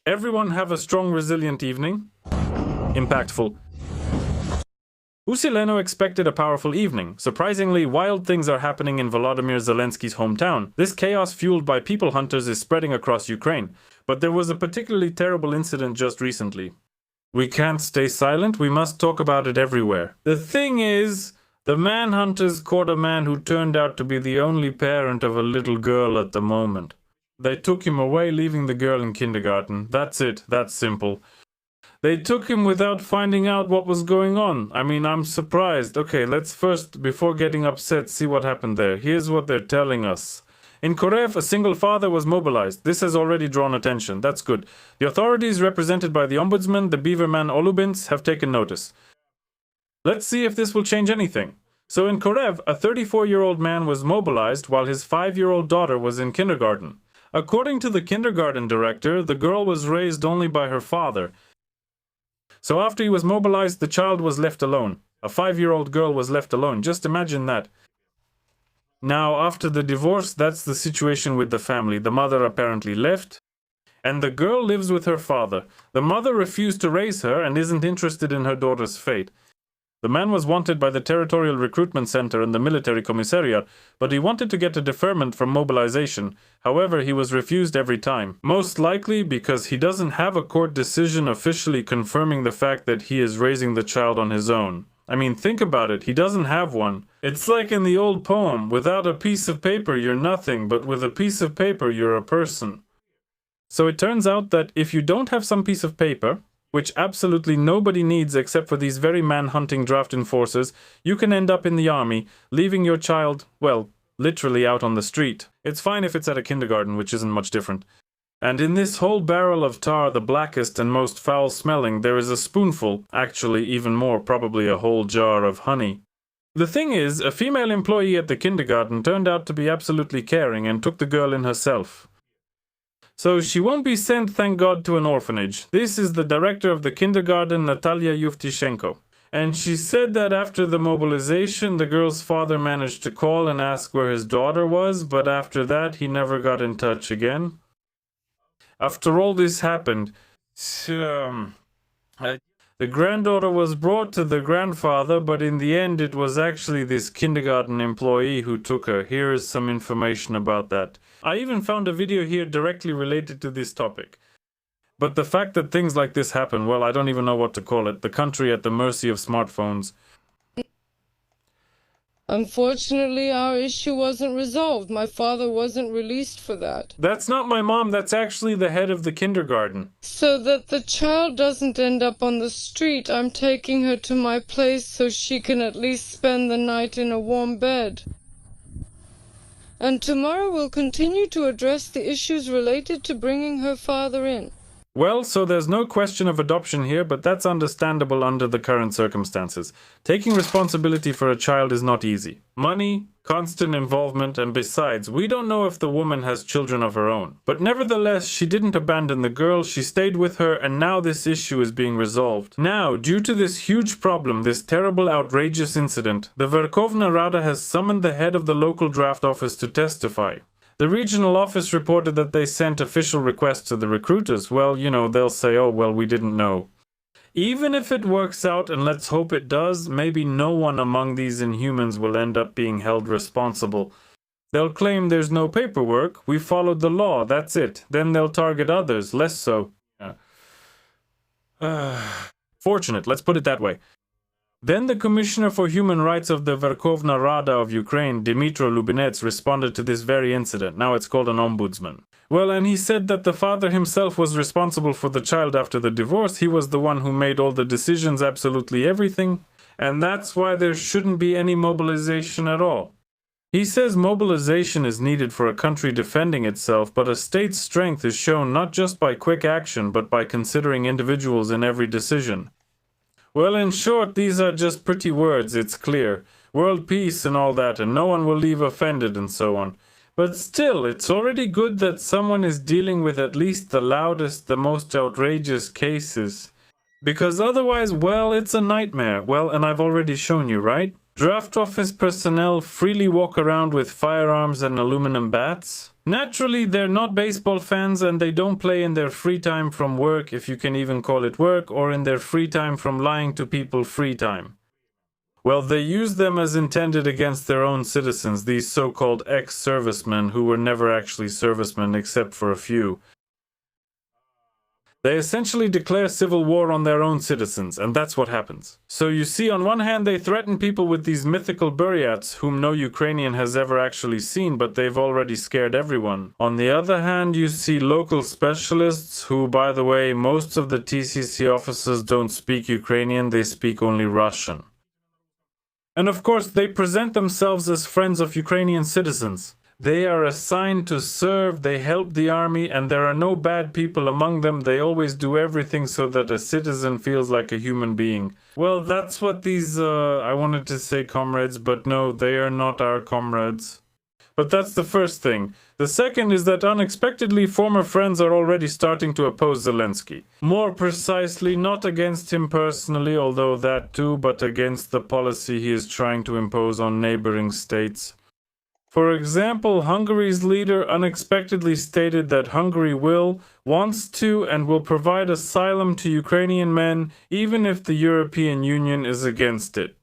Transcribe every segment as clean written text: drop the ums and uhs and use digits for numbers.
Everyone have a strong, resilient evening. Impactful. Usileno expected a powerful evening. Surprisingly, wild things are happening in Volodymyr Zelensky's hometown. This chaos fueled by people hunters is spreading across Ukraine. But there was a particularly terrible incident just recently. We can't stay silent, we must talk about it everywhere. The thing is, the manhunters caught a man who turned out to be the only parent of a little girl at the moment. They took him away, leaving the girl in kindergarten. That's it, that's simple. They took him without finding out what was going on. I mean, I'm surprised. Okay, let's first, before getting upset, see what happened there. Here's what they're telling us. In Korev, a single father was mobilized. This has already drawn attention. That's good. The authorities, represented by the ombudsman, the beaverman Olubins, have taken notice. Let's see if this will change anything. So in Korev, a 34-year-old man was mobilized while his 5-year-old daughter was in kindergarten. According to the kindergarten director, the girl was raised only by her father. So after he was mobilized, the child was left alone. A 5-year-old girl was left alone. Just imagine that. Now, after the divorce, that's the situation with the family. The mother apparently left, and the girl lives with her father. The mother refused to raise her and isn't interested in her daughter's fate. The man was wanted by the Territorial Recruitment Center and the Military Commissariat, but he wanted to get a deferment from mobilization. However, he was refused every time. Most likely because he doesn't have a court decision officially confirming the fact that he is raising the child on his own. I mean, think about it, he doesn't have one. It's like in the old poem, without a piece of paper you're nothing, but with a piece of paper you're a person. So it turns out that if you don't have some piece of paper, which absolutely nobody needs except for these very man-hunting draft enforcers, you can end up in the army, leaving your child, well, literally out on the street. It's fine if it's at a kindergarten, which isn't much different. And in this whole barrel of tar, the blackest and most foul-smelling, there is a spoonful, actually even more, probably a whole jar of honey. The thing is, a female employee at the kindergarten turned out to be absolutely caring and took the girl in herself. So she won't be sent, thank God, to an orphanage. This is the director of the kindergarten, Natalia Yevtushenko. And she said that after the mobilization, the girl's father managed to call and ask where his daughter was, but after that, he never got in touch again. After all this happened, the granddaughter was brought to the grandfather, but in the end it was actually this kindergarten employee who took her. Here is some information about that. I even found a video here directly related to this topic. But the fact that things like this happen, well, I don't even know what to call it. The country at the mercy of smartphones. Unfortunately, our issue wasn't resolved. My father wasn't released for that. That's not my mom, that's actually the head of the kindergarten. So that the child doesn't end up on the street, I'm taking her to my place so she can at least spend the night in a warm bed. And tomorrow we'll continue to address the issues related to bringing her father in. Well, so there's no question of adoption here, but that's understandable under the current circumstances. Taking responsibility for a child is not easy. Money, constant involvement, and besides, we don't know if the woman has children of her own. But nevertheless, she didn't abandon the girl, she stayed with her, and now this issue is being resolved. Now, due to this huge problem, this terrible, outrageous incident, the Verkhovna Rada has summoned the head of the local draft office to testify. The regional office reported that they sent official requests to the recruiters. Well, you know, they'll say, oh, well, we didn't know. Even if it works out, and let's hope it does, maybe no one among these inhumans will end up being held responsible. They'll claim there's no paperwork, we followed the law, that's it. Then they'll target others, less so. Fortunate, let's put it that way. Then the Commissioner for Human Rights of the Verkhovna Rada of Ukraine, Dmytro Lubinets, responded to this very incident. Now it's called an ombudsman. Well, and he said that the father himself was responsible for the child after the divorce. He was the one who made all the decisions, absolutely everything. And that's why there shouldn't be any mobilization at all. He says mobilization is needed for a country defending itself, but a state's strength is shown not just by quick action, but by considering individuals in every decision. Well, in short, these are just pretty words, it's clear. World peace and all that, and no one will leave offended and so on. But still, it's already good that someone is dealing with at least the loudest, the most outrageous cases. Because otherwise, well, it's a nightmare. Well, and I've already shown you, right? Draft office personnel freely walk around with firearms and aluminum bats. Naturally, they're not baseball fans and they don't play in their free time from work, if you can even call it work, or in their free time from lying to people free time. Well, they use them as intended against their own citizens, these so-called ex-servicemen who were never actually servicemen except for a few. They essentially declare civil war on their own citizens, and that's what happens. So you see, on one hand they threaten people with these mythical buryats whom no Ukrainian has ever actually seen, but they've already scared everyone. On the other hand, you see local specialists who, by the way, most of the TCC officers don't speak Ukrainian, they speak only Russian. And of course, they present themselves as friends of Ukrainian citizens. They are assigned to serve, they help the army, and there are no bad people among them. They always do everything so that a citizen feels like a human being. Well, that's what these, I wanted to say comrades, but no, they are not our comrades. But that's the first thing. The second is that unexpectedly former friends are already starting to oppose Zelensky. More precisely, not against him personally, although that too, but against the policy he is trying to impose on neighboring states. For example, Hungary's leader unexpectedly stated that Hungary wants to, and will provide asylum to Ukrainian men, even if the European Union is against it.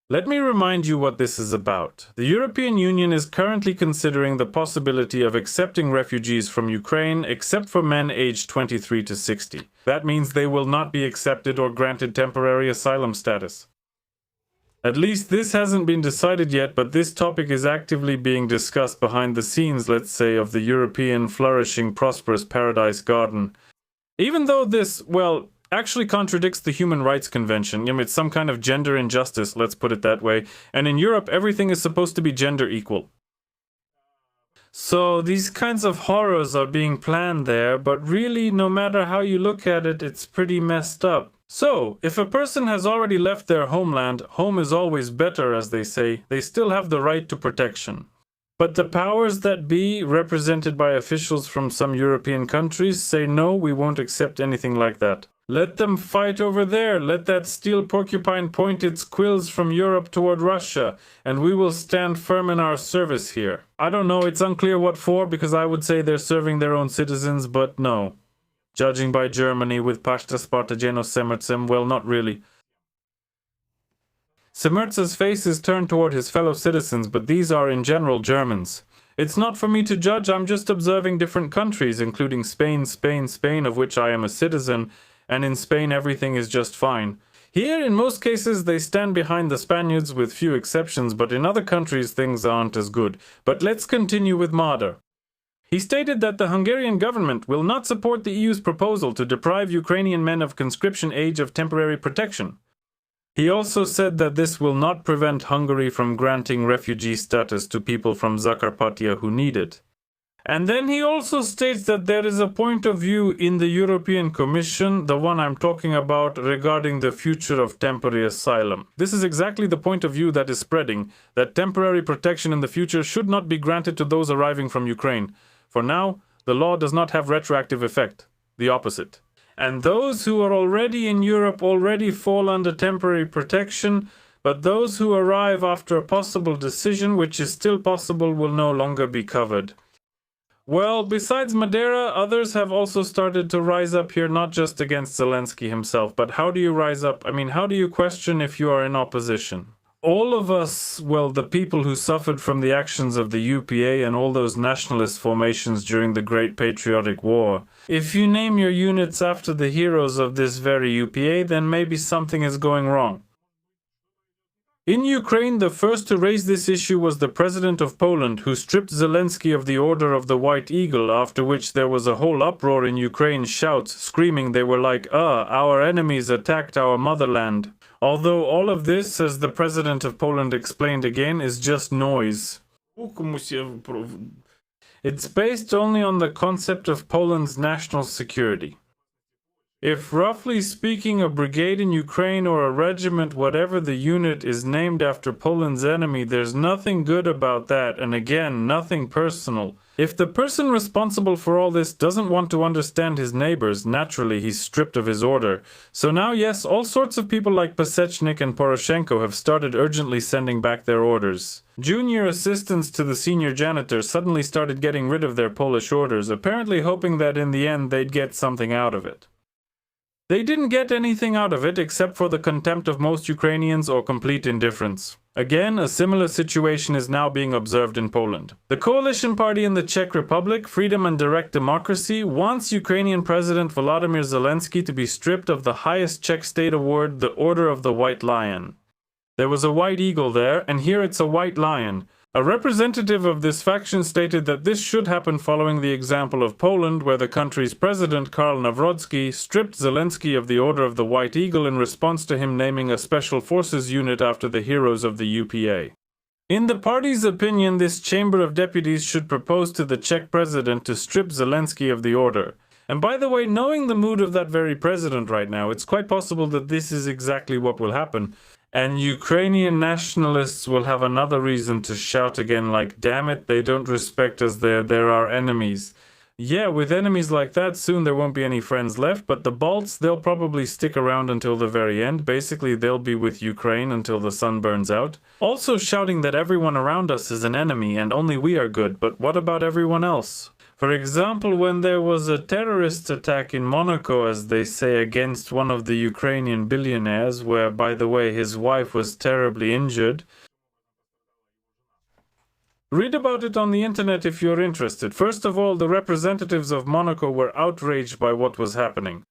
Let me remind you what this is about. The European Union is currently considering the possibility of accepting refugees from Ukraine, except for men aged 23 to 60. That means they will not be accepted or granted temporary asylum status. At least this hasn't been decided yet, but this topic is actively being discussed behind the scenes, let's say, of the European flourishing, prosperous paradise garden. Even though this, well, actually contradicts the Human Rights Convention. It's some kind of gender injustice, let's put it that way. And in Europe, everything is supposed to be gender equal. So these kinds of horrors are being planned there, but really, no matter how you look at it, it's pretty messed up. So, if a person has already left their homeland, home is always better, as they say, they still have the right to protection. But the powers that be, represented by officials from some European countries, say no, we won't accept anything like that. Let them fight over there, let that steel porcupine point its quills from Europe toward Russia, and we will stand firm in our service here. I don't know, it's unclear what for, because I would say they're serving their own citizens, but no. Judging by Germany with Pashta Spartageno Semertsem, well, not really. Semertsa's face is turned toward his fellow citizens, but these are in general Germans. It's not for me to judge, I'm just observing different countries, including Spain, of which I am a citizen, and in Spain everything is just fine. Here, in most cases, they stand behind the Spaniards with few exceptions, but in other countries things aren't as good. But let's continue with Madar. He stated that the Hungarian government will not support the EU's proposal to deprive Ukrainian men of conscription age of temporary protection. He also said that this will not prevent Hungary from granting refugee status to people from Zakarpattia who need it. And then he also states that there is a point of view in the European Commission, the one I'm talking about, regarding the future of temporary asylum. This is exactly the point of view that is spreading, that temporary protection in the future should not be granted to those arriving from Ukraine. For now, the law does not have retroactive effect, the opposite. And those who are already in Europe already fall under temporary protection, but those who arrive after a possible decision, which is still possible, will no longer be covered. Well, besides Madeira, others have also started to rise up here, not just against Zelensky himself, but how do you rise up? I mean, how do you question if you are in opposition? All of us, well, the people who suffered from the actions of the UPA and all those nationalist formations during the Great Patriotic War, if you name your units after the heroes of this very UPA, then maybe something is going wrong. In Ukraine, the first to raise this issue was the president of Poland, who stripped Zelensky of the Order of the White Eagle, after which there was a whole uproar in Ukraine, shouts, screaming they were like, our enemies attacked our motherland. Although all of this, as the president of Poland explained again, is just noise. It's based only on the concept of Poland's national security. If, roughly speaking, a brigade in Ukraine or a regiment, whatever the unit, is named after Poland's enemy, there's nothing good about that, and again, nothing personal. If the person responsible for all this doesn't want to understand his neighbors, naturally he's stripped of his order. So now, yes, all sorts of people like Pasechnik and Poroshenko have started urgently sending back their orders. Junior assistants to the senior janitor suddenly started getting rid of their Polish orders, apparently hoping that in the end they'd get something out of it. They didn't get anything out of it except for the contempt of most Ukrainians or complete indifference. Again, a similar situation is now being observed in Poland. The coalition party in the Czech Republic, Freedom and Direct Democracy, wants Ukrainian President Volodymyr Zelensky to be stripped of the highest Czech state award, the Order of the White Lion. There was a white eagle there, and here it's a white lion. A representative of this faction stated that this should happen following the example of Poland, where the country's president, Karl Nawrocki, stripped Zelensky of the Order of the White Eagle in response to him naming a special forces unit after the heroes of the UPA. In the party's opinion, this Chamber of Deputies should propose to the Czech president to strip Zelensky of the order. And by the way, knowing the mood of that very president right now, it's quite possible that this is exactly what will happen. And Ukrainian nationalists will have another reason to shout again like, damn it, they don't respect us, they're our enemies. Yeah, with enemies like that, soon there won't be any friends left, but the Balts, they'll probably stick around until the very end. Basically, they'll be with Ukraine until the sun burns out. Also shouting that everyone around us is an enemy and only we are good, but what about everyone else? For example, when there was a terrorist attack in Monaco, as they say, against one of the Ukrainian billionaires, where, by the way, his wife was terribly injured. Read about it on the internet if you're interested. First of all, the representatives of Monaco were outraged by what was happening.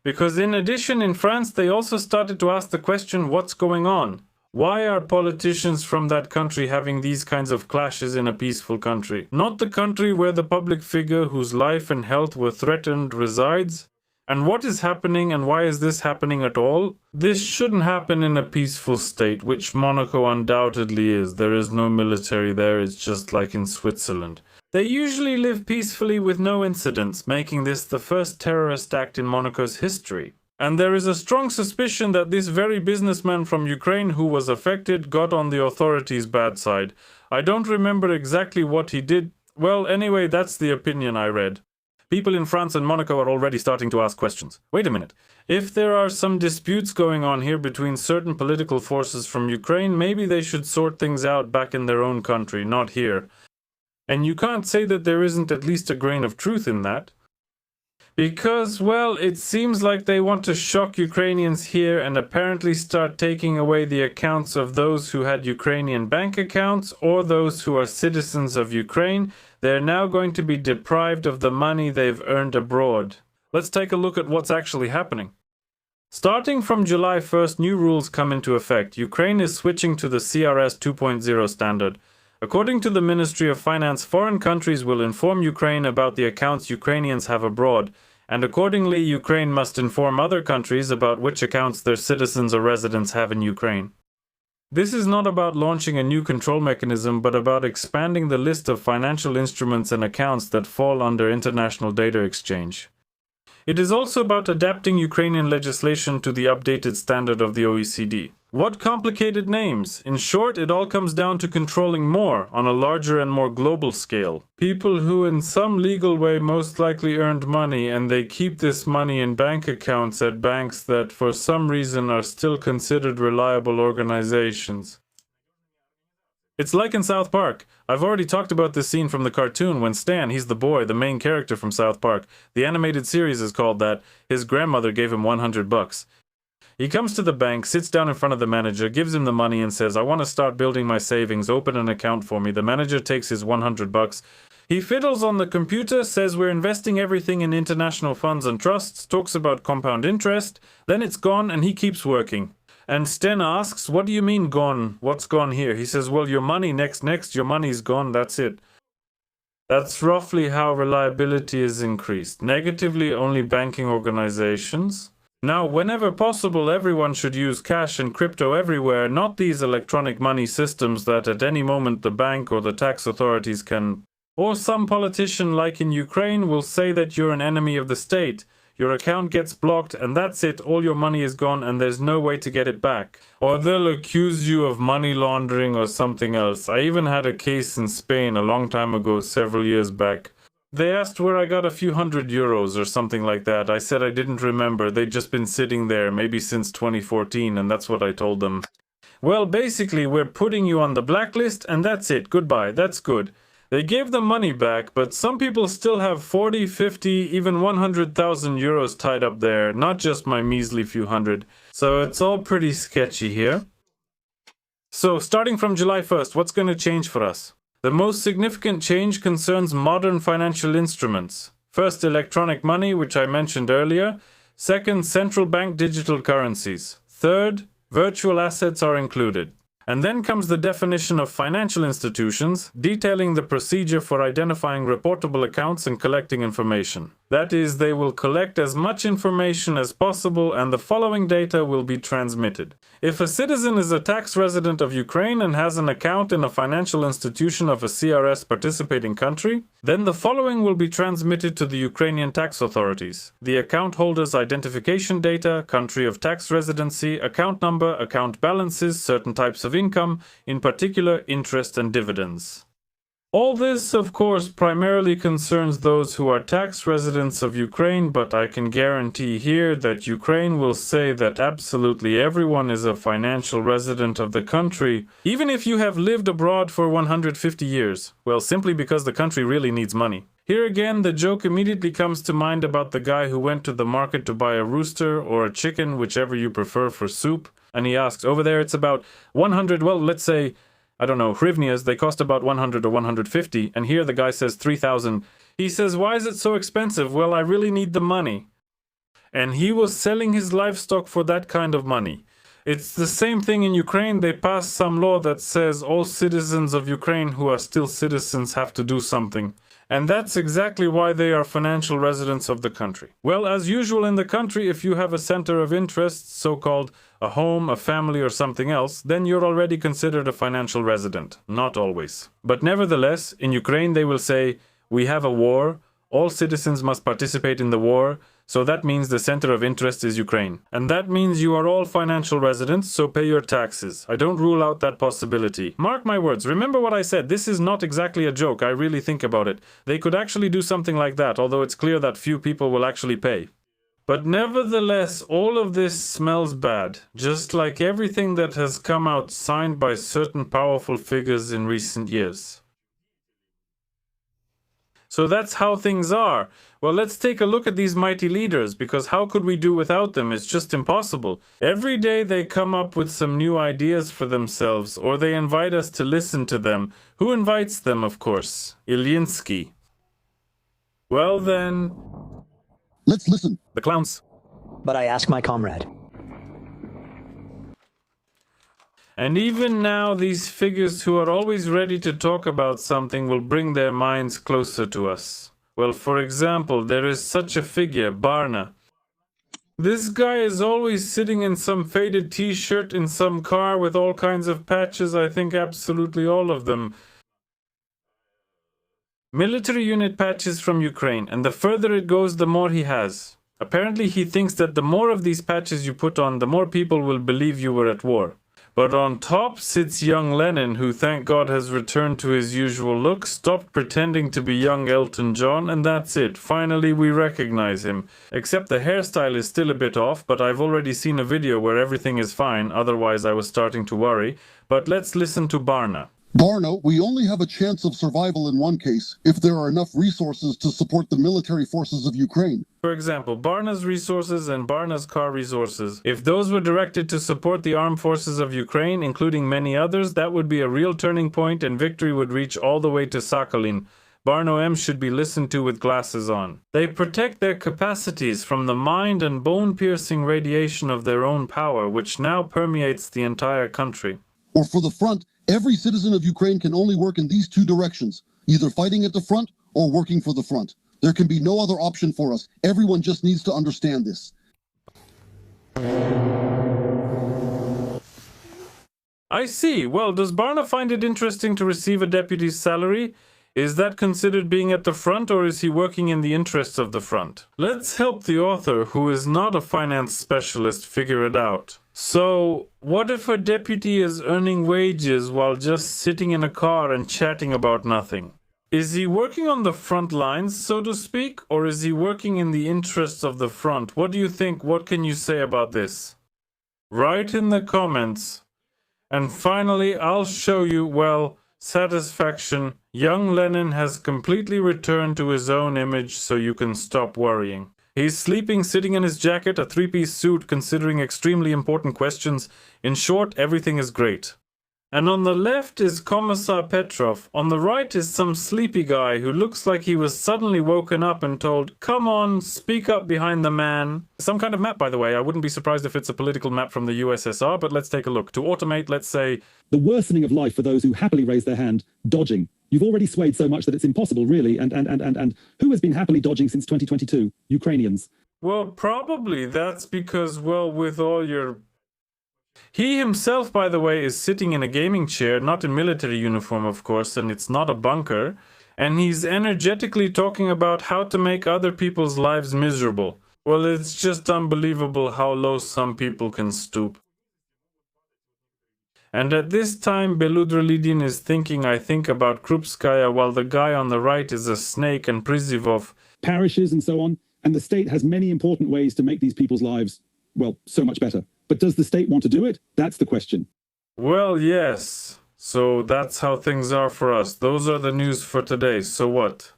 Because in addition, in France, they also started to ask the question, what's going on? Why are politicians from that country having these kinds of clashes in a peaceful country? Not the country where the public figure whose life and health were threatened resides? And what is happening, and why is this happening at all? This shouldn't happen in a peaceful state, which Monaco undoubtedly is. There is no military there, it's just like in Switzerland. They usually live peacefully with no incidents, making this the first terrorist act in Monaco's history. And there is a strong suspicion that this very businessman from Ukraine who was affected got on the authorities' bad side. I don't remember exactly what he did. Well, anyway, that's the opinion I read. People in France and Monaco are already starting to ask questions. Wait a minute. If there are some disputes going on here between certain political forces from Ukraine, maybe they should sort things out back in their own country, not here. And you can't say that there isn't at least a grain of truth in that. Because, well, it seems like they want to shock Ukrainians here and apparently start taking away the accounts of those who had Ukrainian bank accounts or those who are citizens of Ukraine. They're now going to be deprived of the money they've earned abroad. Let's take a look at what's actually happening. Starting from July 1st, new rules come into effect. Ukraine is switching to the CRS 2.0 standard. According to the Ministry of Finance, foreign countries will inform Ukraine about the accounts Ukrainians have abroad, and accordingly Ukraine must inform other countries about which accounts their citizens or residents have in Ukraine. This is not about launching a new control mechanism, but about expanding the list of financial instruments and accounts that fall under international data exchange. It is also about adapting Ukrainian legislation to the updated standard of the OECD. What complicated names? In short, it all comes down to controlling more, on a larger and more global scale. People who in some legal way most likely earned money, and they keep this money in bank accounts at banks that for some reason are still considered reliable organizations. It's like in South Park. I've already talked about this scene from the cartoon when Stan, he's the boy, the main character from South Park. The animated series is called that. His grandmother gave him $100. He comes to the bank, sits down in front of the manager, gives him the money and says, I want to start building my savings, open an account for me. The manager takes his $100. He fiddles on the computer, says we're investing everything in international funds and trusts, talks about compound interest, then it's gone and he keeps working. And Sten asks, what do you mean gone? What's gone here? He says, well, your money next, your money's gone, that's it. That's roughly how reliability is increased. Negatively, only banking organizations. Now, whenever possible, everyone should use cash and crypto everywhere, not these electronic money systems that at any moment the bank or the tax authorities can. Or some politician like in Ukraine will say that you're an enemy of the state. your account gets blocked, and that's it, all your money is gone and there's no way to get it back. Or they'll accuse you of money laundering or something else. I even had a case in Spain a long time ago, several years back. They asked where I got a few €100 or something like that. I said I didn't remember, they'd just been sitting there, maybe since 2014, and that's what I told them. Well, basically, we're putting you on the blacklist, and that's it, goodbye, that's good. They gave the money back, but some people still have 40, 50, even 100,000 euros tied up there, not just my measly few hundred. So it's all pretty sketchy here. So, starting from July 1st, what's going to change for us? The most significant change concerns modern financial instruments. First, electronic money, which I mentioned earlier. Second, central bank digital currencies. Third, virtual assets are included. And then comes the definition of financial institutions, detailing the procedure for identifying reportable accounts and collecting information. That is, they will collect as much information as possible and the following data will be transmitted. If a citizen is a tax resident of Ukraine and has an account in a financial institution of a CRS participating country, then the following will be transmitted to the Ukrainian tax authorities: the account holder's identification data, country of tax residency, account number, account balances, certain types of income, in particular interest and dividends. All this, of course, primarily concerns those who are tax residents of Ukraine, but I can guarantee here that Ukraine will say that absolutely everyone is a financial resident of the country, even if you have lived abroad for 150 years. Well, simply because the country really needs money. Here again, the joke immediately comes to mind about the guy who went to the market to buy a rooster or a chicken, whichever you prefer, for soup, and he asks, over there it's about 100, well, let's say, I don't know, hryvnias, they cost about 100 or 150, and here the guy says 3,000. He says, why is it so expensive? Well, I really need the money. And he was selling his livestock for that kind of money. It's the same thing in Ukraine. They passed some law that says all citizens of Ukraine who are still citizens have to do something. And that's exactly why they are financial residents of the country. Well, as usual in the country, if you have a center of interest, so-called a home, a family, or something else, then you're already considered a financial resident. Not always. But nevertheless, in Ukraine they will say, we have a war, all citizens must participate in the war, so that means the center of interest is Ukraine. And that means you are all financial residents, so pay your taxes. I don't rule out that possibility. Mark my words, remember what I said, this is not exactly a joke, I really think about it. They could actually do something like that, although it's clear that few people will actually pay. But nevertheless, all of this smells bad, just like everything that has come out signed by certain powerful figures in recent years. So that's how things are. Well, let's take a look at these mighty leaders, because how could we do without them? It's just impossible. Every day they come up with some new ideas for themselves, or they invite us to listen to them. Who invites them, of course? Zelensky. Well then... Let's listen. The clowns. But I ask my comrade. And even now, these figures who are always ready to talk about something will bring their minds closer to us. Well, for example, there is such a figure, Barna. This guy is always sitting in some faded t-shirt in some car with all kinds of patches, I think absolutely all of them. Military unit patches from Ukraine, and the further it goes, the more he has. Apparently he thinks that the more of these patches you put on, the more people will believe you were at war. But on top sits young Lenin, who thank God has returned to his usual look, stopped pretending to be young Elton John, and that's it. Finally we recognize him. Except the hairstyle is still a bit off, but I've already seen a video where everything is fine, otherwise I was starting to worry. But let's listen to Barna. Barna, we only have a chance of survival in one case, if there are enough resources to support the military forces of Ukraine. For example, Barna's resources and Barna's car resources. If those were directed to support the armed forces of Ukraine, including many others, that would be a real turning point and victory would reach all the way to Sakhalin. Barno M should be listened to with glasses on. They protect their capacities from the mind and bone-piercing radiation of their own power, which now permeates the entire country. Or for the front, every citizen of Ukraine can only work in these two directions, either fighting at the front or working for the front. There can be no other option for us. Everyone just needs to understand this. I see. Well, does Barna find it interesting to receive a deputy's salary? Is that considered being at the front, or is he working in the interests of the front? Let's help the author, who is not a finance specialist, figure it out. So, what if a deputy is earning wages while just sitting in a car and chatting about nothing? Is he working on the front lines, so to speak, or is he working in the interests of the front? What do you think? What can you say about this? Write in the comments. And finally, I'll show you, well, satisfaction. Young Lenin has completely returned to his own image, so you can stop worrying. He's sleeping, sitting in his jacket, a three-piece suit, considering extremely important questions. In short, everything is great. And on the left is Commissar Petrov. On the right is some sleepy guy who looks like he was suddenly woken up and told, "Come on, speak up behind the man." Some kind of map, by the way. I wouldn't be surprised if it's a political map from the USSR, but let's take a look. To automate, let's say, the worsening of life for those who happily raise their hand, dodging. You've already swayed so much that it's impossible, really. And who has been happily dodging since 2022? Ukrainians. Well, probably that's because, well, with all your... He himself, by the way, is sitting in a gaming chair, not in military uniform, of course, and it's not a bunker. And he's energetically talking about how to make other people's lives miserable. Well, it's just unbelievable how low some people can stoop. And at this time, Beludrolidin is thinking, I think, about Krupskaya, while the guy on the right is a snake and Prizivov. Parishes and so on. And the state has many important ways to make these people's lives, well, so much better. But does the state want to do it? That's the question. Well, yes. So that's how things are for us. Those are the news for today. So what?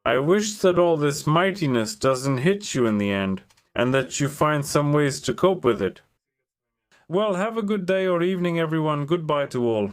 I wish that all this mightiness doesn't hit you in the end, and that you find some ways to cope with it. Well, have a good day or evening, everyone. Goodbye to all.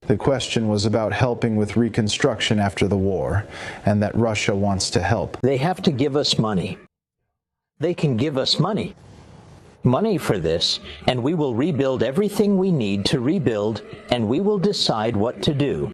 The question was about helping with reconstruction after the war, and that Russia wants to help. They have to give us money. They can give us money. Money for this, and we will rebuild everything we need to rebuild, and we will decide what to do.